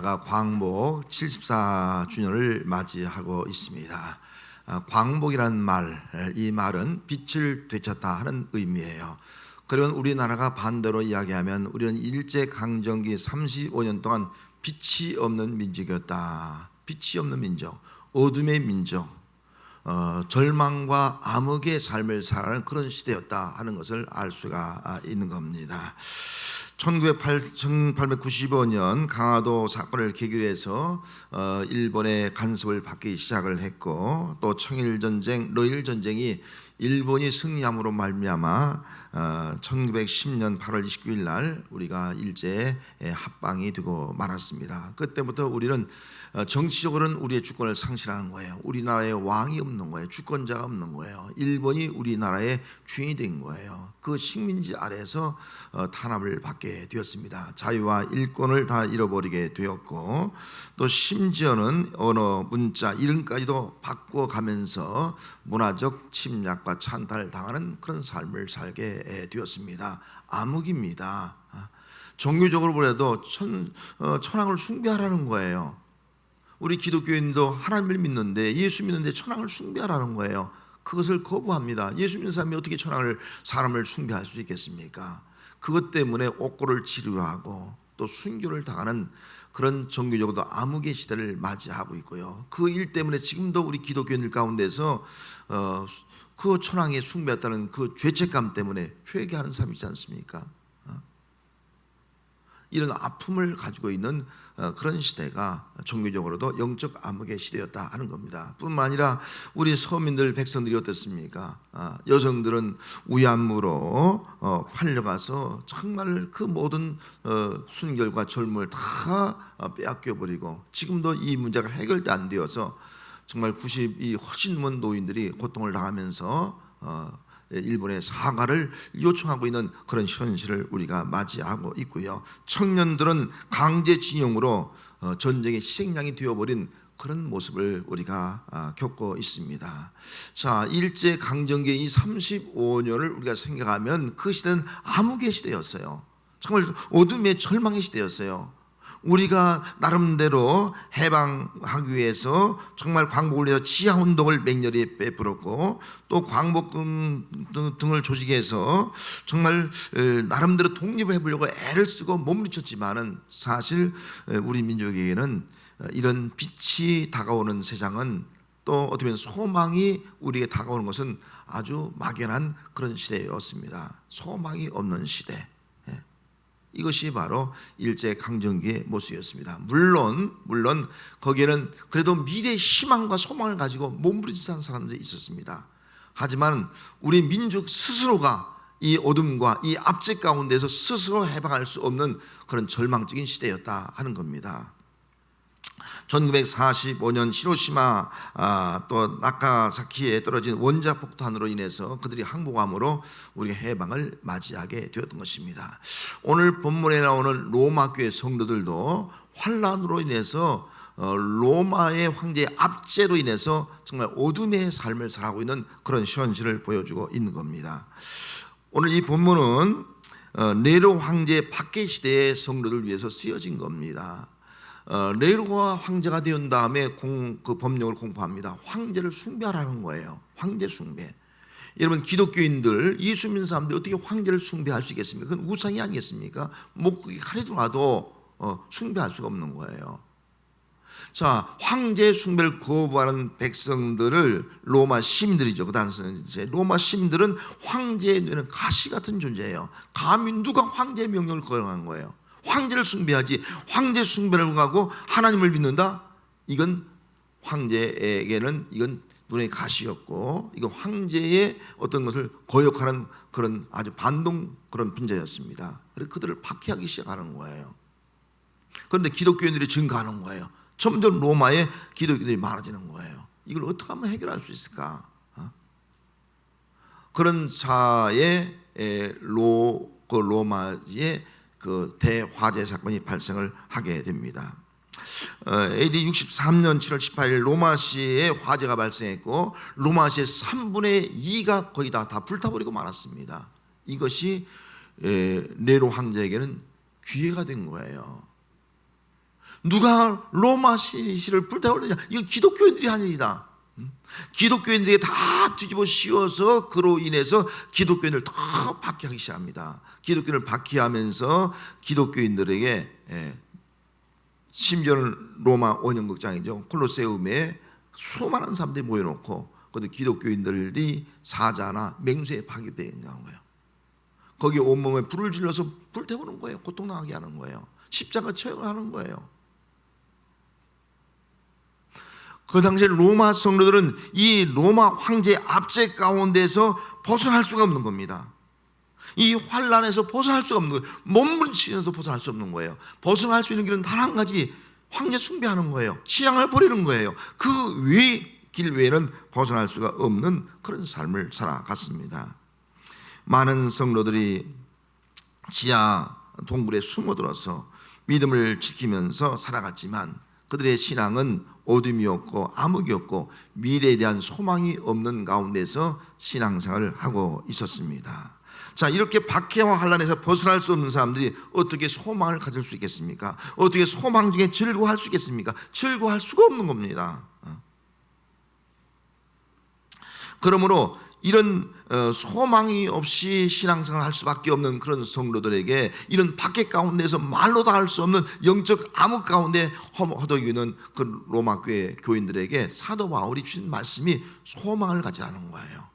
광복 74주년을 맞이하고 있습니다. 광복이라는 말, 이 말은 빛을 되찾다 하는 의미예요. 그러면 우리나라가 반대로 이야기하면 우리는 일제강점기 35년 동안 빛이 없는 민족이었다. 빛이 없는 민족, 어둠의 민족, 절망과 암흑의 삶을 살아가는 그런 시대였다 하는 것을 알 수가 있는 겁니다. 1895년 강화도 사건을 계기로 해서 일본의 간섭을 받기 시작을 했고, 또 청일전쟁, 러일전쟁이 일본이 승리함으로 말미암아 1910년 8월 29일 날 우리가 일제에 합방이 되고 말았습니다. 그때부터 우리는 정치적으로는 우리의 주권을 상실하는 거예요. 우리나라에 왕이 없는 거예요. 주권자가 없는 거예요. 일본이 우리나라의 주인이 된 거예요. 그 식민지 아래에서 탄압을 받게 되었습니다. 자유와 일권을 다 잃어버리게 되었고, 또 심지어는 언어, 문자, 이름까지도 바꿔가면서 문화적 침략과 찬탈을 당하는 그런 삶을 살게 되었습니다. 암흑입니다. 종교적으로 보래도 천황을 숭배하라는 거예요. 우리 기독교인도 하나님을 믿는데, 예수 믿는데 천황을 숭배하라는 거예요. 그것을 거부합니다. 예수 믿는 사람이 어떻게 사람을 숭배할 수 있겠습니까? 그것 때문에 옥고를 치료하고 또 순교를 당하는 그런 종교적으로 암흑의 시대를 맞이하고 있고요. 그 일 때문에 지금도 우리 기독교인들 가운데서 그 천황에 숭배했다는 그 죄책감 때문에 회개하는 사람이 있지 않습니까? 이런 아픔을 가지고 있는 그런 시대가 종교적으로도 영적 암흑의 시대였다 하는 겁니다. 뿐만 아니라 우리 서민들, 백성들이 어떻습니까? 여성들은 위안부로 팔려가서 정말 그 모든 순결과 젊음을 다 빼앗겨버리고, 지금도 이 문제가 해결도 안 되어서 정말 90이 훨씬 넘은 노인들이 고통을 당하면서 일본의 사과를 요청하고 있는 그런 현실을 우리가 맞이하고 있고요. 청년들은 강제징용으로 전쟁의 희생양이 되어버린 그런 모습을 우리가 겪고 있습니다. 자, 일제강점기 이 35년을 우리가 생각하면 그 시대는 암흑의 시대였어요. 정말 어둠의 절망의 시대였어요. 우리가 나름대로 해방하기 위해서 정말 광복을 위해서 지하운동을 맹렬히 베풀었고, 또 광복군 등을 조직해서 정말 나름대로 독립을 해보려고 애를 쓰고 몸부림쳤지만은, 사실 우리 민족에게는 이런 빛이 다가오는 세상은, 또 어떻게 보면 소망이 우리에게 다가오는 것은 아주 막연한 그런 시대였습니다. 소망이 없는 시대, 이것이 바로 일제강점기의 모습이었습니다. 물론 거기에는 그래도 미래의 희망과 소망을 가지고 몸부림치는 사람들이 있었습니다. 하지만 우리 민족 스스로가 이 어둠과 이 압제 가운데서 스스로 해방할 수 없는 그런 절망적인 시대였다 하는 겁니다. 1945년 히로시마 또 나가사키에 떨어진 원자 폭탄으로 인해서 그들이 항복함으로 우리가 해방을 맞이하게 되었던 것입니다. 오늘 본문에 나오는 로마 교회 성도들도 환란으로 인해서 로마의 황제의 압제로 인해서 정말 어둠의 삶을 살아가고 있는 그런 현실을 보여주고 있는 겁니다. 오늘 이 본문은 네로 황제 박해 시대의 성도들을 위해서 쓰여진 겁니다. 네로가 황제가 된 다음에 그 법령을 공포합니다. 황제를 숭배하라는 거예요. 황제 숭배. 여러분, 기독교인들, 예수 믿는 사람들이 어떻게 황제를 숭배할 수 있겠습니까? 그건 우상이 아니겠습니까? 목이 칼이 와도 숭배할 수가 없는 거예요. 자, 황제 숭배를 거부하는 백성들을 로마 시민들이죠. 그 당시에 로마 시민들은 황제의 뇌는 가시 같은 존재예요. 감히 누가 황제의 명령을 거역한 거예요? 황제를 숭배하지, 황제 숭배를 하고 하나님을 믿는다? 이건 황제에게는 이건 눈의 가시였고, 이건 황제의 어떤 것을 거역하는 그런 아주 반동 그런 분자였습니다. 그래서 그들을 박해하기 시작하는 거예요. 그런데 기독교인들이 증가하는 거예요. 점점 로마에 기독교인들이 많아지는 거예요. 이걸 어떻게 하면 해결할 수 있을까? 그런 사에 로마의 그 대화재 사건이 발생을 하게 됩니다. AD 63년 7월 18일 로마시에 화재가 발생했고, 로마시의 3분의 2가 거의 다 불타버리고 말았습니다. 이것이 네로 황제에게는 기회가 된 거예요. 누가 로마 시리시를 불태우느냐? 이거 기독교인들이 한 일이다. 기독교인들이 다 뒤집어 씌워서 그로 인해서 기독교인을 더 박해하기 시작합니다. 기독교인을 박해하면서 기독교인들에게 심지어는 로마 원형극장이죠. 콜로세움에 수많은 사람들이 모여놓고 그것도 기독교인들이 사자나 맹수에 파괴되어 있는 거예요. 거기 온몸에 불을 질러서 불태우는 거예요. 고통당하게 하는 거예요. 십자가 처형하는 거예요. 그 당시에 로마 성도들은 이 로마 황제의 압제 가운데서 벗어날 수가 없는 겁니다. 이 환란에서 벗어날 수가 없는 거예요. 몸부림치면서 벗어날 수 없는 거예요. 벗어날 수 있는 길은 단 한 가지, 황제 숭배하는 거예요. 신앙을 버리는 거예요. 그 길 외에는 벗어날 수가 없는 그런 삶을 살아갔습니다. 많은 성도들이 지하 동굴에 숨어들어서 믿음을 지키면서 살아갔지만 그들의 신앙은 어둠이었고 암흑이었고 미래에 대한 소망이 없는 가운데서 신앙생활을 하고 있었습니다. 자, 이렇게 박해와 환란에서 벗어날 수 없는 사람들이 어떻게 소망을 가질 수 있겠습니까? 어떻게 소망 중에 즐거워할 수 있겠습니까? 즐거워할 수가 없는 겁니다. 그러므로 이런 소망이 없이 신앙생활을 할 수밖에 없는 그런 성도들에게 이런 박해 가운데서 말로 다 할 수 없는 영적 암흑 가운데 허덕이는 그 로마 교회 교인들에게 사도 바울이 주신 말씀이 소망을 가지라는 거예요.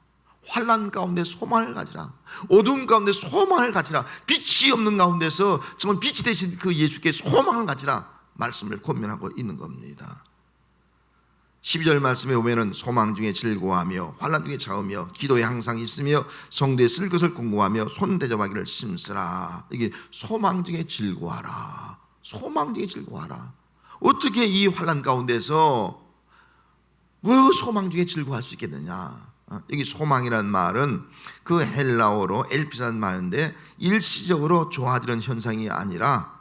환난 가운데 소망을 가지라. 어두운 가운데 소망을 가지라. 빛이 없는 가운데서 정말 빛이 되신 그 예수께 소망을 가지라 말씀을 권면하고 있는 겁니다. 12절 말씀에 보면은 소망 중에 즐거워하며 환난 중에 자으며 기도에 항상 있으며 성도에 쓸 것을 궁구하며 손 대접하기를 힘쓰라. 이게 소망 중에 즐거워하라. 소망 중에 즐거워하라. 어떻게 이 환난 가운데서 소망 중에 즐거워할 수 있겠느냐? 여기 소망이라는 말은 그 헬라어로 엘피라는 말인데 일시적으로 좋아지는 현상이 아니라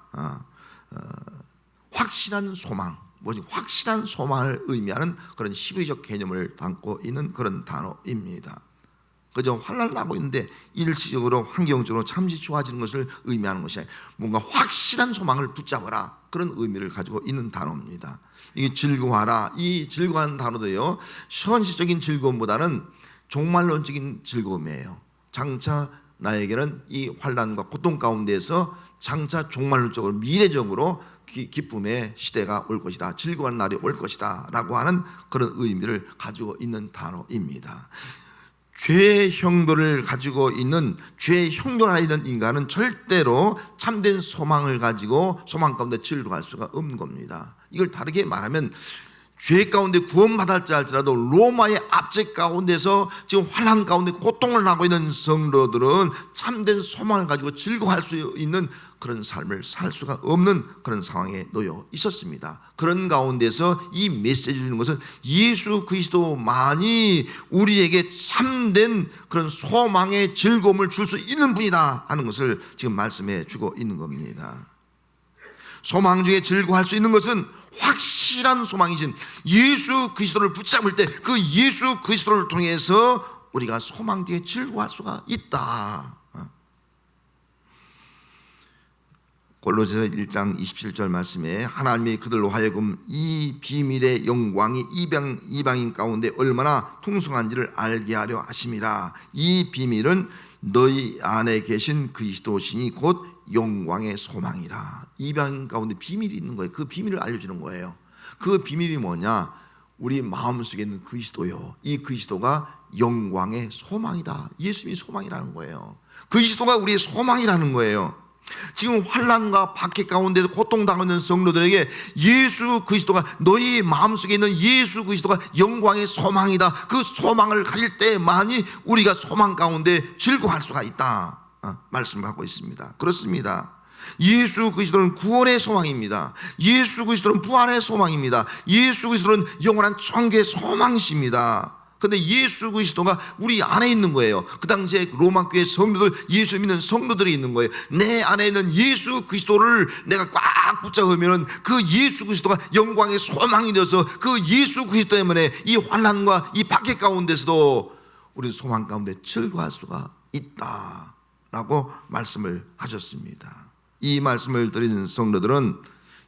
확실한 소망, 확실한 소망을 의미하는 그런 시비적 개념을 담고 있는 그런 단어입니다. 그저 환난을 하고 있는데 일시적으로 환경적으로 잠시 좋아지는 것을 의미하는 것이 아니라 뭔가 확실한 소망을 붙잡아라, 그런 의미를 가지고 있는 단어입니다. 이게 즐거워하라, 이 즐거워하는 단어도요, 현실적인 즐거움보다는 종말론적인 즐거움이에요. 장차 나에게는 이 환난과 고통 가운데서 장차 종말론적으로 미래적으로 기쁨의 시대가 올 것이다, 즐거운 날이 올 것이다 라고 하는 그런 의미를 가지고 있는 단어입니다. 죄의 형도를 가지고 있는, 죄의 형도 안에 있는 인간은 절대로 참된 소망을 가지고 소망 가운데 즐거워할 수가 없는 겁니다. 이걸 다르게 말하면 죄 가운데 구원받았지 할지라도 로마의 압제 가운데서 지금 환난 가운데 고통을 하고 있는 성도들은 참된 소망을 가지고 즐거워할 수 있는 그런 삶을 살 수가 없는 그런 상황에 놓여 있었습니다. 그런 가운데서 이 메시지를 주는 것은 예수 그리스도만이 우리에게 참된 그런 소망의 즐거움을 줄 수 있는 분이다 하는 것을 지금 말씀해 주고 있는 겁니다. 소망 중에 즐거워할 수 있는 것은 확실한 소망이신 예수 그리스도를 붙잡을 때 그 예수 그리스도를 통해서 우리가 소망 뒤에 즐거워할 수가 있다. 골로새서 1장 27절 말씀에 하나님이 그들로 하여금 이 비밀의 영광이 이방인 가운데 얼마나 풍성한지를 알게 하려 하심이라. 이 비밀은 너희 안에 계신 그리스도시니 곧 영광의 소망이라. 이방인 가운데 비밀이 있는 거예요. 그 비밀을 알려주는 거예요. 그 비밀이 뭐냐? 우리 마음속에 있는 그리스도요, 이 그리스도가 영광의 소망이다. 예수님이 소망이라는 거예요. 그리스도가 우리의 소망이라는 거예요. 지금 환난과 박해 가운데서 고통당하는 성도들에게 예수 그리스도가, 너희 마음속에 있는 예수 그리스도가 영광의 소망이다. 그 소망을 가질 때만이 우리가 소망 가운데 즐거워할 수가 있다 말씀하고 있습니다. 그렇습니다. 예수 그리스도는 구원의 소망입니다. 예수 그리스도는 부활의 소망입니다. 예수 그리스도는 영원한 천국의 소망이십니다. 그런데 예수 그리스도가 우리 안에 있는 거예요. 그 당시에 로마 교회 성도들, 예수 믿는 성도들이 있는 거예요. 내 안에 있는 예수 그리스도를 내가 꽉 붙잡으면 그 예수 그리스도가 영광의 소망이 되어서 그 예수 그리스도 때문에 이 환난과 이 박해 가운데서도 우리는 소망 가운데 즐거워할 수가 있다라고 말씀을 하셨습니다. 이 말씀을 드리는 성도들은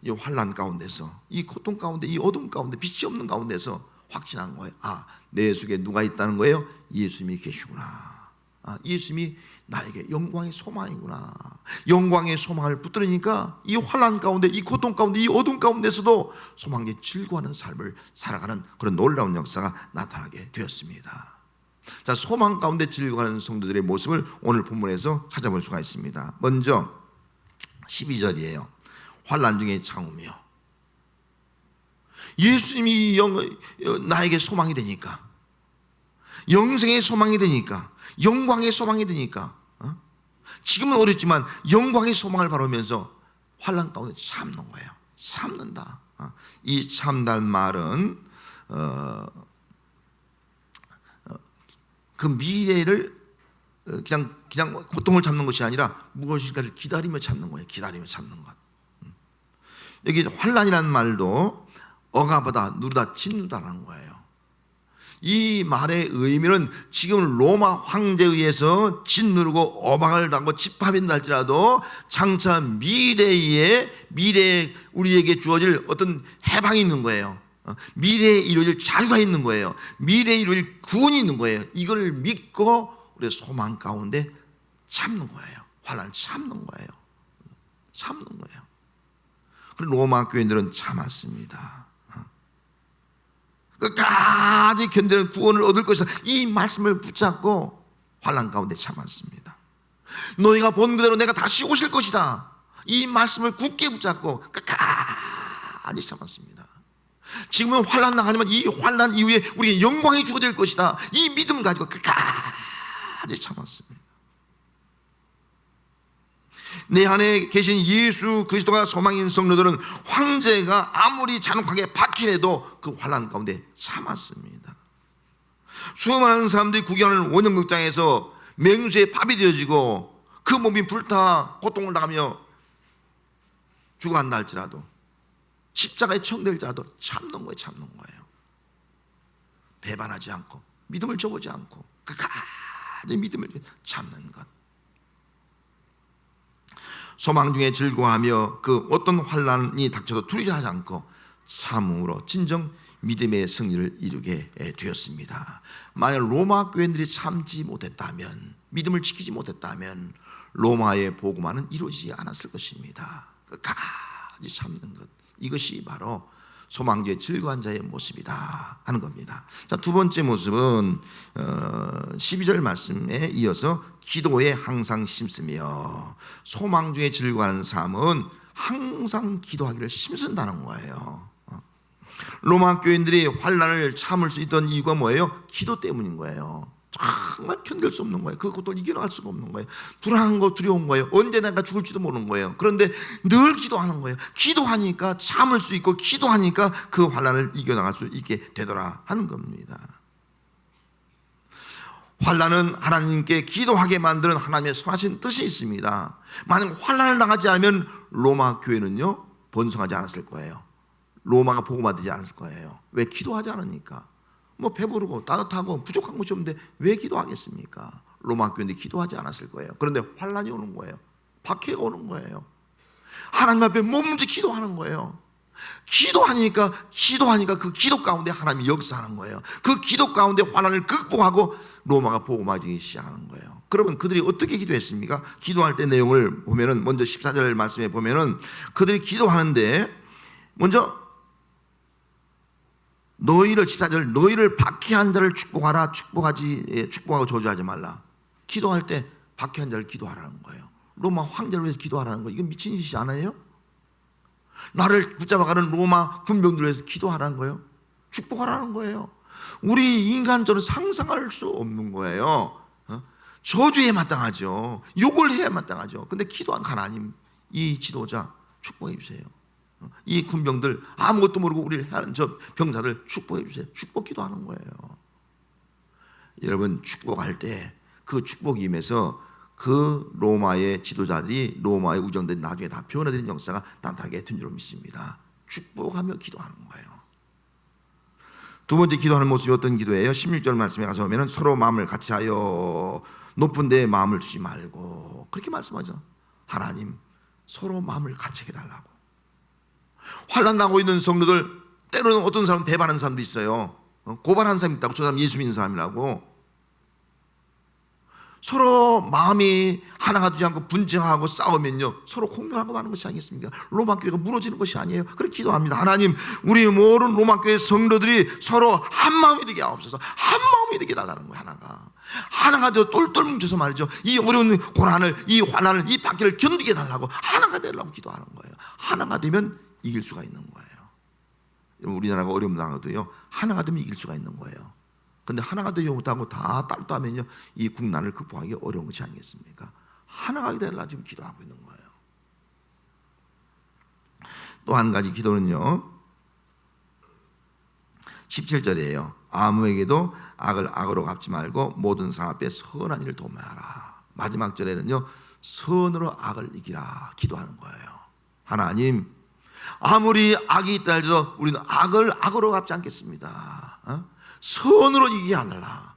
이 환난 가운데서, 이 고통 가운데, 이 어둠 가운데, 빛이 없는 가운데서 확신한 거예요. 내 속에 누가 있다는 거예요? 예수님이 계시구나. 예수님이 나에게 영광의 소망이구나. 영광의 소망을 붙들으니까 이 환난 가운데, 이 고통 가운데, 이 어둠 가운데서도 소망에 즐거워하는 삶을 살아가는 그런 놀라운 역사가 나타나게 되었습니다. 자, 소망 가운데 즐거워하는 성도들의 모습을 오늘 본문에서 찾아볼 수가 있습니다. 먼저 12절이에요. 환난 중에 참으며. 예수님이 나에게 소망이 되니까, 영생의 소망이 되니까, 영광의 소망이 되니까, 지금은 어렵지만 영광의 소망을 바라보면서 환난 가운데 참는 거예요. 참는다. 이 참다는 말은 그 미래를 그냥 고통을 참는 것이 아니라 무엇인가를 기다리며 참는 거예요. 기다리며 참는 것. 여기 환난이라는 말도 억압하다, 누르다, 짓누다라는 거예요. 이 말의 의미는 지금 로마 황제에 의해서 짓누르고 어방을 당하고 집합인다 할지라도 장차 미래에 우리에게 주어질 어떤 해방이 있는 거예요. 미래에 이루어질 자유가 있는 거예요. 미래에 이루어질 구원이 있는 거예요. 이걸 믿고 우리 소망 가운데 참는 거예요. 환난을 참는 거예요. 참는 거예요. 그리고 로마 교인들은 참았습니다. 끝까지 견디는 구원을 얻을 것이다, 이 말씀을 붙잡고 환난 가운데 참았습니다. 너희가 본 그대로 내가 다시 오실 것이다, 이 말씀을 굳게 붙잡고 끝까지 참았습니다. 지금은 환난 나가지만 이 환난 이후에 우리에게 영광이 주어질 것이다, 이 믿음을 가지고 끝까지 참았습니다. 내 안에 계신 예수 그리스도가 소망인 성도들은 황제가 아무리 잔혹하게 박해해도 그 환난 가운데 참았습니다. 수많은 사람들이 구경하는 원형극장에서 맹수의 밥이 되어지고 그 몸이 불타 고통을 당하며 죽어간다 할지라도, 십자가에 청될지라도 참는 거예요. 참는 거예요. 배반하지 않고 믿음을 접지 않고 끝까지 믿음을 참는 것. 소망 중에 즐거워하며 그 어떤 환난이 닥쳐도 두려워하지 않고 참음으로 진정 믿음의 승리를 이루게 되었습니다. 만약 로마 교인들이 참지 못했다면, 믿음을 지키지 못했다면 로마의 복음화는 이루어지지 않았을 것입니다. 끝까지 참는 것, 이것이 바로 소망 중에 즐거운 자의 모습이다 하는 겁니다. 자, 두 번째 모습은 12절 말씀에 이어서 기도에 항상 힘쓰며. 소망 중에 즐거워하는 삶은 항상 기도하기를 힘쓴다는 거예요. 로마 교인들이 환난을 참을 수 있던 이유가 뭐예요? 기도 때문인 거예요. 정말 견딜 수 없는 거예요. 그 고통을 이겨나갈 수가 없는 거예요. 불안한 거, 두려운 거예요. 언제 내가 죽을지도 모르는 거예요. 그런데 늘 기도하는 거예요. 기도하니까 참을 수 있고, 기도하니까 그 환난을 이겨나갈 수 있게 되더라 하는 겁니다. 환난은 하나님께 기도하게 만드는 하나님의 선하신 뜻이 있습니다. 만약 환난을 당하지 않으면 로마 교회는요 번성하지 않았을 거예요. 로마가 복음화되지 않았을 거예요. 왜? 기도하지 않으니까. 뭐 배부르고 따뜻하고 부족한 것이 없는데 왜 기도하겠습니까? 로마 교인들이 기도하지 않았을 거예요. 그런데 환난이 오는 거예요. 박해가 오는 거예요. 하나님 앞에 몸짓 기도하는 거예요. 기도하니까 그 기도 가운데 하나님이 역사하는 거예요. 그 기도 가운데 환난을 극복하고 로마가 복음화되기 시작하는 거예요. 그러면 그들이 어떻게 기도했습니까? 기도할 때 내용을 보면은, 먼저 14절 말씀에 보면은 그들이 기도하는데 먼저 너희를, 14절, 너희를 박해한 자를 축복하라. 축복하고 저주하지 말라. 기도할 때 박해한 자를 기도하라는 거예요. 로마 황제를 위해서 기도하라는 거예요. 이건 미친 짓이 아니에요? 나를 붙잡아가는 로마 군병들을 위해서 기도하라는 거예요. 축복하라는 거예요. 우리 인간적으로 상상할 수 없는 거예요. 저주에 마땅하죠. 욕을 해야 마땅하죠. 근데 기도한 하나님, 이 지도자 축복해 주세요. 이 군병들 아무것도 모르고 우리를 하는 저 병사들 축복해 주세요. 축복 기도하는 거예요. 여러분, 축복할 때 그 축복이 임해서 그 로마의 지도자들이, 로마의 우정들이 나중에 다 변화되는 역사가 나타나게 된 줄 믿습니다. 축복하며 기도하는 거예요. 두 번째 기도하는 모습이 어떤 기도예요? 16절 말씀에 가서 보면 서로 마음을 같이 하여 높은 데에 마음을 두지 말고, 그렇게 말씀하죠. 하나님, 서로 마음을 같이 해달라고. 환난 당하고 있는 성도들, 때로는 어떤 사람은 배반하는 사람도 있어요. 고발하는 사람이 있다고. 저 사람 예수 믿는 사람이라고. 서로 마음이 하나가 되지 않고 분쟁하고 싸우면요, 서로 공멸하고 마는 것이 아니겠습니까? 로마 교회가 무너지는 것이 아니에요. 그렇게 기도합니다. 하나님, 우리 모든 로마 교회 성도들이 서로 한 마음이 되게 하옵소서. 한 마음이 되게 달라는 거예요. 하나가 되어 똘똘 뭉쳐서 말이죠, 이 어려운 고난을, 이 환난을, 이 박해를 견디게 달라고, 하나가 되려고 기도하는 거예요. 하나가 되면 이길 수가 있는 거예요. 우리나라가 어려움 당해도요, 하나가 되면 이길 수가 있는 거예요. 근데 하나가 되지 못하고 다 따로 따면요, 이 국난을 극복하기 어려운 것이 아니겠습니까? 하나가 되려고 지금 기도하고 있는 거예요. 또 한 가지 기도는요, 17절이에요. 아무에게도 악을 악으로 갚지 말고 모든 사람 앞에 선한 일을 도모하라. 마지막 절에는요, 선으로 악을 이기라 기도하는 거예요. 하나님, 아무리 악이 있다 할지라도 우리는 악을 악으로 갚지 않겠습니다. 선으로 이기게 하느라.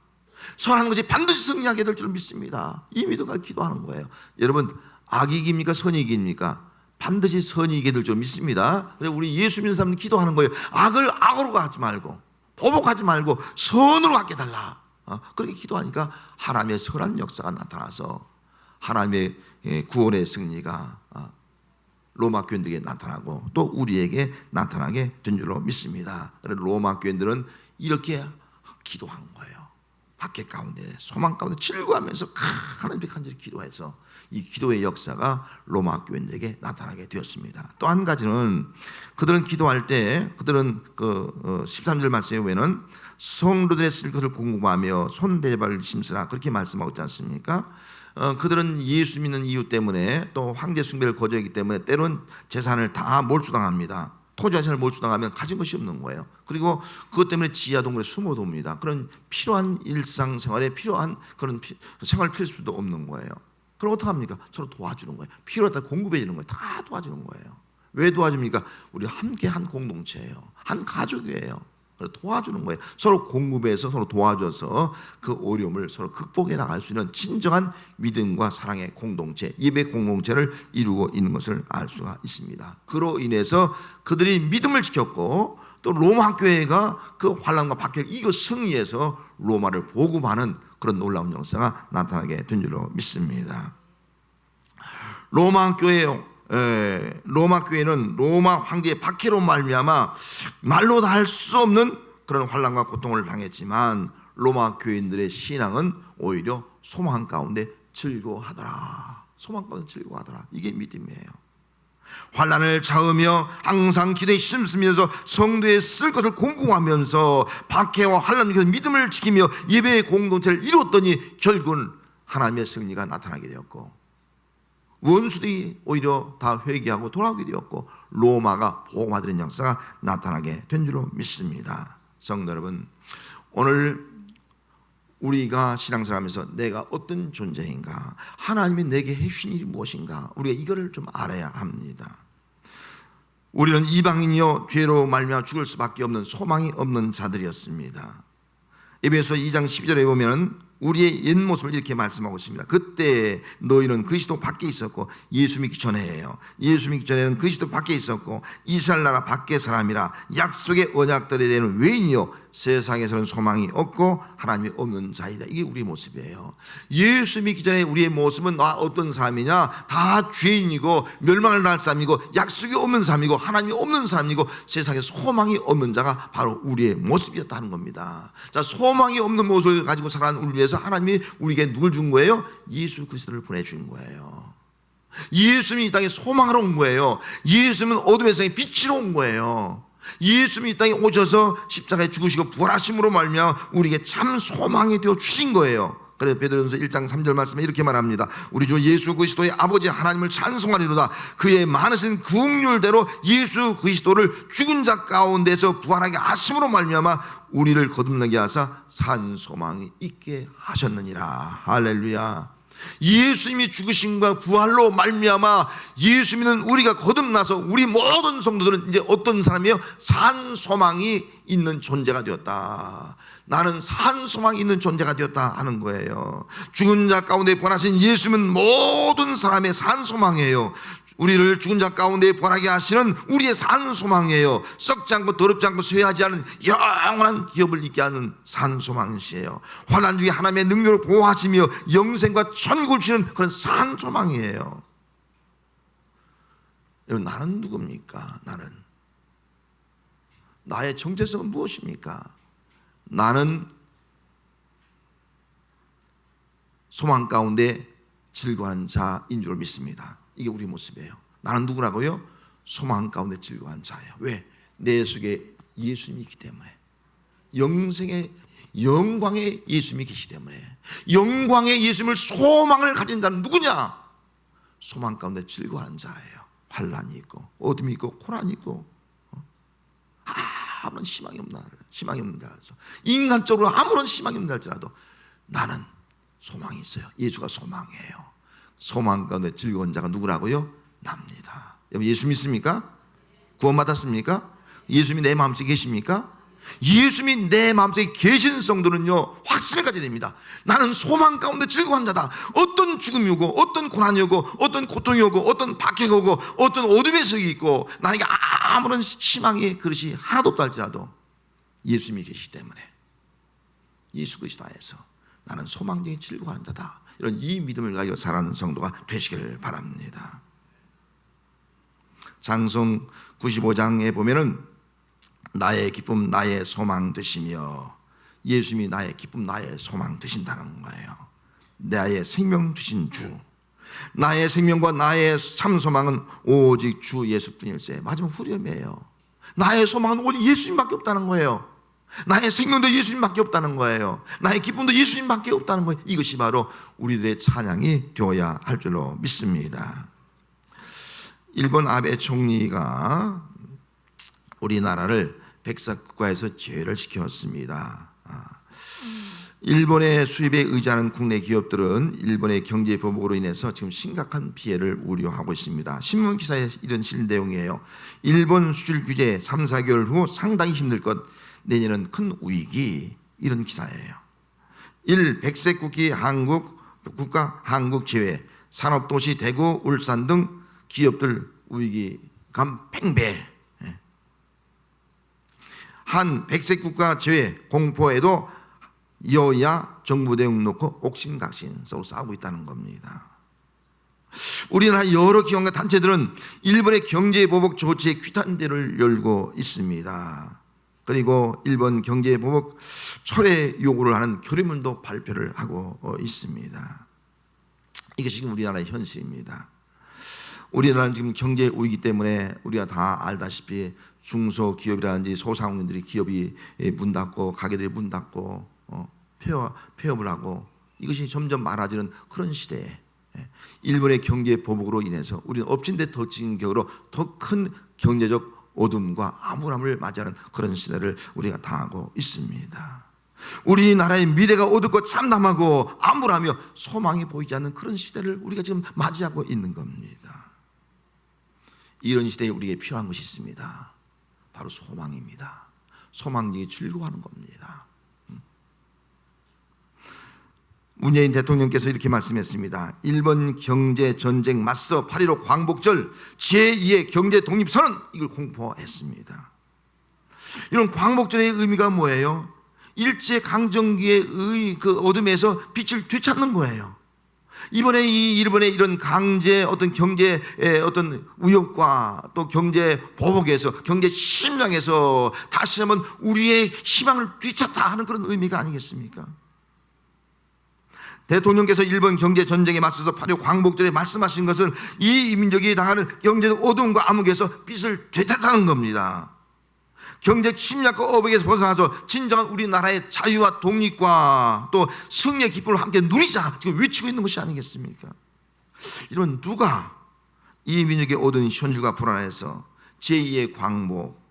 선한 것이 반드시 승리하게 될 줄 믿습니다. 이 믿음과 기도하는 거예요. 여러분, 악이 이깁니까? 선이 이깁니까? 반드시 선이 이기게 될 줄 믿습니다. 그래서 우리 예수 믿는 사람은 기도하는 거예요. 악을 악으로 하지 말고, 보복하지 말고 선으로 갚게 달라. 그렇게 기도하니까 하나님의 선한 역사가 나타나서 하나님의 구원의 승리가 로마 교인들에게 나타나고 또 우리에게 나타나게 된 줄로 믿습니다. 그래서 로마 교인들은 이렇게 기도한 거예요. 박해 가운데, 소망 가운데 즐거워하면서 하나님께 간절히 기도해서 이 기도의 역사가 로마 교인들에게 나타나게 되었습니다. 또 한 가지는 그들은 기도할 때, 그들은 13절 말씀에 보면은 성도들의 쓸 것을 궁금하며 손대발을 심쓰라, 그렇게 말씀하고 있지 않습니까? 그들은 예수 믿는 이유 때문에, 또 황제 숭배를 거절하기 때문에 때론 재산을 다 몰수당합니다. 토지자산을 몰수당하면 가진 것이 없는 거예요. 그리고 그것 때문에 지하 동굴에 숨어둡니다. 그런 필요한 일상생활에 필요한 그런 생활 필수도 없는 거예요. 그럼 어떡합니까? 서로 도와주는 거예요. 필요하다 공급해 주는 거예요. 다 도와주는 거예요. 왜 도와줍니까? 우리 함께 한 공동체예요. 한 가족이에요. 도와주는 거예요. 서로 공급해서 서로 도와줘서 그 어려움을 서로 극복해 나갈 수 있는 진정한 믿음과 사랑의 공동체, 예배 공동체를 이루고 있는 것을 알 수가 있습니다. 그로 인해서 그들이 믿음을 지켰고 또 로마 교회가 그 환난과 박해를 이겨 승리해서 로마를 복음하는 그런 놀라운 역사가 나타나게 된 줄로 믿습니다. 로마 교회는 로마 황제의 박해로 말미암아 말로 다 할 수 없는 그런 환난과 고통을 당했지만 로마 교인들의 신앙은 오히려 소망 가운데 즐거워하더라. 소망 가운데 즐거워하더라. 이게 믿음이에요. 환난을 참으며 항상 기도에 힘쓰면서 성도의 쓸 것을 공부하면서 박해와 환난을 믿음을 지키며 예배의 공동체를 이루었더니 결국은 하나님의 승리가 나타나게 되었고 원수들이 오히려 다 회개하고 돌아오게 되었고 로마가 복음화되는 역사가 나타나게 된 줄로 믿습니다. 성도 여러분, 오늘 우리가 신앙생활하면서 내가 어떤 존재인가, 하나님이 내게 해주신 일이 무엇인가, 우리가 이거를 좀 알아야 합니다. 우리는 이방인이요 죄로 말미암아 죽을 수밖에 없는 소망이 없는 자들이었습니다. 에베소 2장 12절에 보면 우리의 옛 모습을 이렇게 말씀하고 있습니다. 그때 너희는 그리스도 밖에 있었고, 예수 믿기 전에예요. 예수 믿기 전에는 그리스도 밖에 있었고 이스라엘 나라 밖의 사람이라 약속의 언약들에 대한 외인이요 세상에서는 소망이 없고 하나님이 없는 자이다. 이게 우리의 모습이에요. 예수 믿기 전에 우리의 모습은 어떤 사람이냐? 다 죄인이고 멸망을 당할 사람이고 약속이 없는 사람이고 하나님이 없는 사람이고 세상에 소망이 없는 자가 바로 우리의 모습이었다는 겁니다. 자, 소망이 없는 모습을 가지고 살아가는 우리를 위해서 하나님이 우리에게 누굴 준 거예요? 예수 그리스도를 보내준 거예요. 예수님이 이 땅에 소망하러 온 거예요. 예수님은 어둠의 세상에 빛으로 온 거예요. 예수님이 이 땅에 오셔서 십자가에 죽으시고 부활하심으로 말미암아 우리에게 참 소망이 되어 주신 거예요. 그래서 베드로전서 1장 3절 말씀에 이렇게 말합니다. 우리 주 예수 그리스도의 아버지 하나님을 찬송하리로다. 그의 많으신 긍휼대로 예수 그리스도를 죽은 자 가운데서 부활하게 하심으로 말미암아 우리를 거듭나게 하사 산 소망이 있게 하셨느니라. 할렐루야. 예수님이 죽으심과 부활로 말미암아 예수 믿는 우리가 거듭나서 우리 모든 성도들은 이제 어떤 사람이에요? 산 소망이 있는 존재가 되었다. 나는 산 소망이 있는 존재가 되었다 하는 거예요. 죽은 자 가운데 부활하신 예수님은 모든 사람의 산 소망이에요. 우리를 죽은 자 가운데 부활하게 하시는 우리의 산 소망이에요. 썩지 않고 더럽지 않고 쇠하지 않은 영원한 기업을 있게 하는 산 소망이시에요. 환난 중에 하나님의 능력을 보호하시며 영생과 천국을 주시는 그런 산 소망이에요. 여러분, 나는 누굽니까? 나의 정체성은 무엇입니까? 나는 소망 가운데 즐거워하는 자인 줄 믿습니다. 이게 우리 모습이에요. 나는 누구라고요? 소망 가운데 즐거워하는 자예요. 왜? 내 속에 예수님이 있기 때문에. 영생의 영광의 예수님이 계시기 때문에. 영광의 예수님을 소망을 가진 자는 누구냐? 소망 가운데 즐거워하는 자예요. 환난이 있고 어둠이 있고 고난이 있고 아무런 희망이 없나 할지라도, 인간적으로 아무런 희망이 없나 할지라도 나는 소망이 있어요. 예수가 소망이에요. 소망 가운데 즐거운 자가 누구라고요? 납니다. 여러분, 예수 믿습니까? 구원받았습니까? 예수님이 내 마음속에 계십니까? 예수님이 내 마음속에 계신 성도는요, 확신을 가져야 됩니다. 나는 소망 가운데 즐거운 자다. 어떤 죽음이 오고 어떤 고난이 오고 어떤 고통이 오고 어떤 박해가 오고 어떤 어둠의 속이 있고 나에게 아무런 희망의 그릇이 하나도 없다 할지라도 예수님이 계시기 때문에, 예수 그리스도 안에서 나는 소망적인 즐거워하는 자다. 이런 이 믿음을 가지고 살아가는 성도가 되시길 바랍니다. 장성 95장에 보면은 나의 기쁨 나의 소망 되시며, 예수님이 나의 기쁨 나의 소망 되신다는 거예요. 나의 생명 되신 주, 나의 생명과 나의 참 소망은 오직 주 예수뿐일세. 마지막 후렴이에요. 나의 소망은 오직 예수님밖에 없다는 거예요. 나의 생명도 예수님밖에 없다는 거예요. 나의 기쁨도 예수님밖에 없다는 거예요. 이것이 바로 우리들의 찬양이 되어야 할 줄로 믿습니다. 일본 아베 총리가 우리나라를 백사국가에서 제외를 시켰습니다. 일본의 수입에 의지하는 국내 기업들은 일본의 경제 보복으로 인해서 지금 심각한 피해를 우려하고 있습니다. 신문 기사에 이런 실 내용이에요. 일본 수출 규제 3, 4개월 후 상당히 힘들 것, 내년은 큰 위기, 이런 기사예요. 1. 백색 국가 한국 제외, 산업도시 대구, 울산 등 기업들 위기감 팽배. 한 백색 국가 제외 공포에도 여야 정부 대응 놓고 옥신각신 서로 싸우고 있다는 겁니다. 우리나라 여러 기관과 단체들은 일본의 경제 보복 조치에 규탄대를 열고 있습니다. 그리고 일본 경제 보복 철회 요구를 하는 결의문도 발표를 하고 있습니다. 이것이 지금 우리나라의 현실입니다. 우리나라는 지금 경제 위기 때문에 우리가 다 알다시피 중소기업이라든지 소상공인들이 기업이 문 닫고 가게들이 문 닫고 폐업을 하고, 이것이 점점 많아지는 그런 시대에 일본의 경제 보복으로 인해서 우리는 엎친 데 덮친 격으로 더 큰 경제적 어둠과 암울함을 맞이하는 그런 시대를 우리가 당하고 있습니다. 우리나라의 미래가 어둡고 참담하고 암울하며 소망이 보이지 않는 그런 시대를 우리가 지금 맞이하고 있는 겁니다. 이런 시대에 우리에게 필요한 것이 있습니다. 바로 소망입니다. 소망이 즐거워하는 겁니다. 문재인 대통령께서 이렇게 말씀했습니다. 일본 경제 전쟁 맞서 8.15 광복절 제2의 경제 독립선언, 이걸 공포했습니다. 이런 광복절의 의미가 뭐예요? 일제 강점기의 그 어둠에서 빛을 되찾는 거예요. 이번에 이 일본의 이런 강제 어떤 경제 어떤 우욕과 또 경제 보복에서 경제 침략에서 다시 한번 우리의 희망을 되찾다 하는 그런 의미가 아니겠습니까? 대통령께서 일본 경제 전쟁에 맞서서 8.15 광복절에 말씀하신 것은 이 민족이 당하는 경제적 어두움과 암흑에서 빛을 되찾다는 겁니다. 경제 침략과 어복에서 벗어나서 진정한 우리나라의 자유와 독립과 또 승리의 기쁨을 함께 누리자, 지금 외치고 있는 것이 아니겠습니까? 이런 누가 이 민족의 어두운 현실과 불안해서 제2의 광복,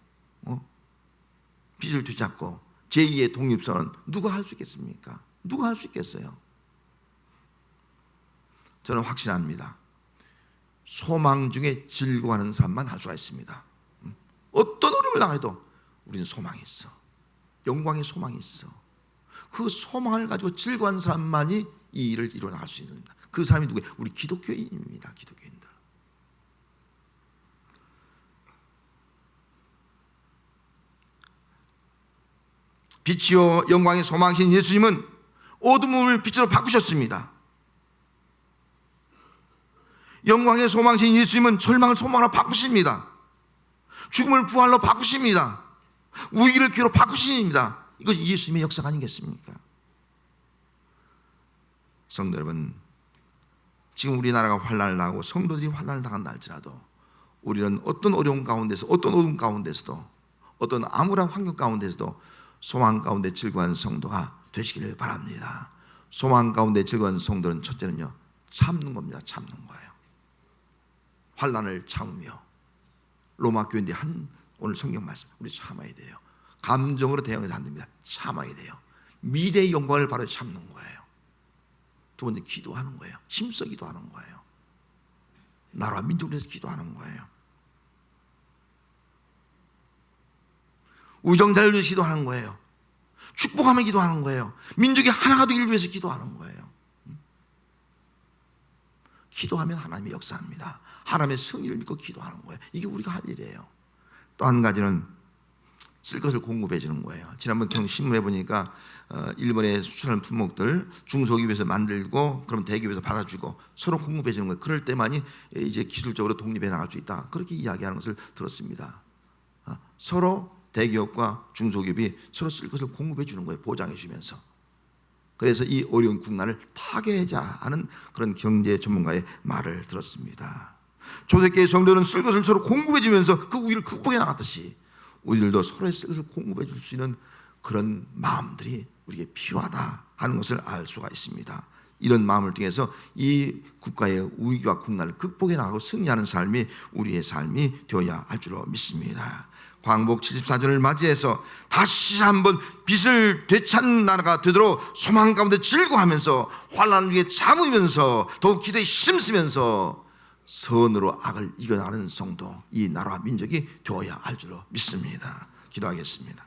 빛을 되찾고 제2의 독립선언 누가 할 수 있겠습니까? 누가 할 수 있겠어요? 저는 확신합니다. 소망 중에 즐거워하는 삶만 할 수가 있습니다. 어떤 어려움을 당해도 우리는 소망이 있어. 영광의 소망이 있어. 그 소망을 가지고 즐거워하는 사람만이 이 일을 이뤄나갈 수 있는 겁니다. 그 사람이 누구예요? 우리 기독교인입니다. 기독교인들. 빛이요 영광의 소망이신 예수님은 어둠을 빛으로 바꾸셨습니다. 영광의 소망이신 예수님은 절망을 소망으로 바꾸십니다. 죽음을 부활로 바꾸십니다. 위기를 기회로 바꾸십니다. 이것이 예수님의 역사가 아니겠습니까? 성도 여러분, 지금 우리나라가 환난을 당하고 성도들이 환난을 당한다 할지라도 우리는 어떤 어려움 가운데서, 어떤 어둠 가운데서도, 어떤 암울한 환경 가운데서도 소망 가운데 즐거운 성도가 되시기를 바랍니다. 소망 가운데 즐거운 성도는 첫째는요, 참는 겁니다. 참는 거예요. 환난을 참으며, 로마 교인들이 한 오늘 성경 말씀, 우리 참아야 돼요. 감정으로 대응해서 안 됩니다. 참아야 돼요. 미래의 영광을 바로 참는 거예요. 두 번째, 기도하는 거예요. 힘써 기도하는 거예요. 나라와 민족을 위해서 기도하는 거예요. 우정자를 위해서 기도하는 거예요. 축복하며 기도하는 거예요. 민족이 하나가 되기를 위해서 기도하는 거예요. 기도하면 하나님이 역사합니다. 하나님의 승리를 믿고 기도하는 거예요. 이게 우리가 할 일이에요. 또 한 가지는 쓸 것을 공급해 주는 거예요. 지난번 신문에 보니까 일본에 수출하는 품목들 중소기업에서 만들고 그럼 대기업에서 받아주고 서로 공급해 주는 거예요. 그럴 때만이 이제 기술적으로 독립해 나갈 수 있다. 그렇게 이야기하는 것을 들었습니다. 서로 대기업과 중소기업이 서로 쓸 것을 공급해 주는 거예요. 보장해 주면서. 그래서 이 어려운 국난을 타개하자 하는 그런 경제 전문가의 말을 들었습니다. 초대교회 성도는 쓸 것을 서로 공급해 주면서 그 위기를 극복해 나갔듯이 우리들도 서로의 쓸 것을 공급해 줄 수 있는 그런 마음들이 우리에게 필요하다 하는 것을 알 수가 있습니다. 이런 마음을 통해서 이 국가의 위기와 국난을 극복해 나가고 승리하는 삶이 우리의 삶이 되어야 할 줄로 믿습니다. 광복 74주년을 맞이해서 다시 한번 빛을 되찾는 나라가 되도록 소망 가운데 즐거워하면서 환난 위에 참으면서 더욱 기도에 힘쓰면서 선으로 악을 이겨나가는 성도, 이 나라와 민족이 되어야 할 줄로 믿습니다. 기도하겠습니다.